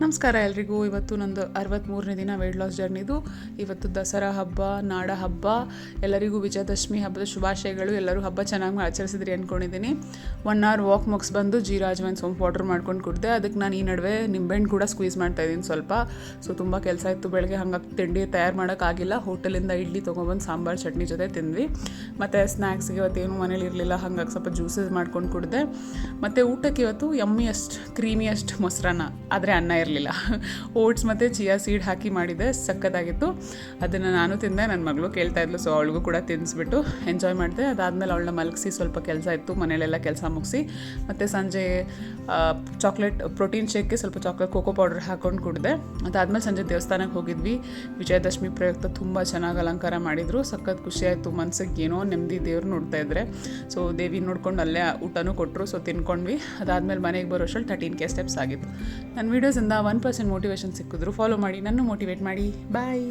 ನಮಸ್ಕಾರ ಎಲ್ರಿಗೂ. ಇವತ್ತು ನಂದು 63ನೇ ದಿನ ವೆಯ್ಟ್ ಲಾಸ್ ಜರ್ನಿದು. ಇವತ್ತು ದಸರಾ ಹಬ್ಬ, ನಾಡ ಹಬ್ಬ. ಎಲ್ಲರಿಗೂ ವಿಜಯದಶಮಿ ಹಬ್ಬದ ಶುಭಾಶಯಗಳು. ಎಲ್ಲರೂ ಹಬ್ಬ ಚೆನ್ನಾಗಿ ಆಚರಿಸಿದ್ರಿ ಅಂದ್ಕೊಂಡಿದ್ದೀನಿ. 1 hour ವಾಕ್ ಮುಗಿಸ್ ಬಂದು ಜೀರಾ ಅಜ್ವೈನ್ ಸೋಂಪು ವಾಟರ್ ಮಾಡ್ಕೊಂಡು ಕುಡಿದೆ. ಅದಕ್ಕೆ ನಾನು ಈ ನಡುವೆ ನಿಂಬೆಹಣ್ಣು ಕೂಡ ಸ್ಕ್ವೀಸ್ ಮಾಡ್ತಾಯಿದ್ದೀನಿ ಸ್ವಲ್ಪ. ಸೊ ತುಂಬ ಕೆಲಸ ಇತ್ತು ಬೆಳಗ್ಗೆ, ಹಂಗಾಗಿ ತಿಂಡಿ ತಯಾರು ಮಾಡೋಕ್ಕಾಗಿಲ್ಲ. ಹೋಟೆಲಿಂದ ಇಡ್ಲಿ ತೊಗೊಬಂದು ಸಾಂಬಾರು ಚಟ್ನಿ ಜೊತೆ ತಿಂದ್ವಿ. ಮತ್ತು ಸ್ನ್ಯಾಕ್ಸ್ಗೆ ಇವತ್ತೇನು ಮನೇಲಿ ಇರಲಿಲ್ಲ, ಹಾಗಾಗಿ ಸ್ವಲ್ಪ ಜ್ಯೂಸಸ್ ಮಾಡ್ಕೊಂಡು ಕುಡಿದೆ. ಮತ್ತು ಊಟಕ್ಕೆ ಇವತ್ತು ಯಮ್ಮಿಯಸ್ಟ್ ಕ್ರೀಮಿಯಸ್ಟ್ ಮೊಸರನ್ನ, ಆದರೆ ಅನ್ನ ಇರಲಿಲ್ಲ. ಓಟ್ಸ್ ಮತ್ತು ಚಿಯಾ ಸೀಡ್ ಹಾಕಿ ಮಾಡಿದೆ, ಸಕ್ಕತ್ತಾಗಿತ್ತು. ಅದನ್ನು ನಾನು ತಿಂದೆ, ನನ್ನ ಮಗಳು ಕೇಳ್ತಾ ಇದ್ಲು, ಸೊ ಅವಳಿಗೂ ಕೂಡ ತಿನ್ನಿಸ್ಬಿಟ್ಟು ಎಂಜಾಯ್ ಮಾಡಿದೆ. ಅದಾದಮೇಲೆ ಅವಳನ್ನ ಮಲಗಿಸಿ ಸ್ವಲ್ಪ ಕೆಲಸ ಇತ್ತು, ಮನೆಯಲ್ಲೆಲ್ಲ ಕೆಲಸ ಮುಗಿಸಿ. ಮತ್ತು ಸಂಜೆ ಚಾಕ್ಲೇಟ್ ಪ್ರೋಟೀನ್ ಶೇಕ್ಗೆ ಸ್ವಲ್ಪ ಚಾಕ್ಲೇಟ್ ಕೋಕೋ ಪೌಡರ್ ಹಾಕ್ಕೊಂಡು ಕುಡಿದೆ. ಅದಾದಮೇಲೆ ಸಂಜೆ ದೇವಸ್ಥಾನಕ್ಕೆ ಹೋಗಿದ್ವಿ. ವಿಜಯದಶಮಿ ಪ್ರಯುಕ್ತ ತುಂಬ ಚೆನ್ನಾಗಿ ಅಲಂಕಾರ ಮಾಡಿದರು. ಸಖತ್ ಖುಷಿಯಾಯಿತು, ಮನಸ್ಸಿಗೆ ಏನೋ ನೆಮ್ಮದಿ, ದೇವ್ರು ನೋಡ್ತಾ ಇದ್ದರೆ. ಸೊ ದೇವಿ ನೋಡ್ಕೊಂಡು ಅಲ್ಲೇ ಊಟನೂ ಕೊಟ್ಟರು, ಸೊ ತಿನ್ಕೊಂಡ್ವಿ. ಅದಾದಮೇಲೆ ಮನೆಗೆ ಬರೋ ಅಷ್ಟರಲ್ಲಿ 13K ಸ್ಟೆಪ್ಸ್ ಆಗಿತ್ತು. ನನ್ನ ವೀಡಿಯೋಸಿಂದ 1% ಮೋಟಿವೇಶನ್ ಸಿಕ್ಕಿದ್ರು. ಫಾಲೋ ಮಾಡಿ, ನನ್ನ ಮೋಟಿವೇಟ್ ಮಾಡಿ. ಬಾಯ್.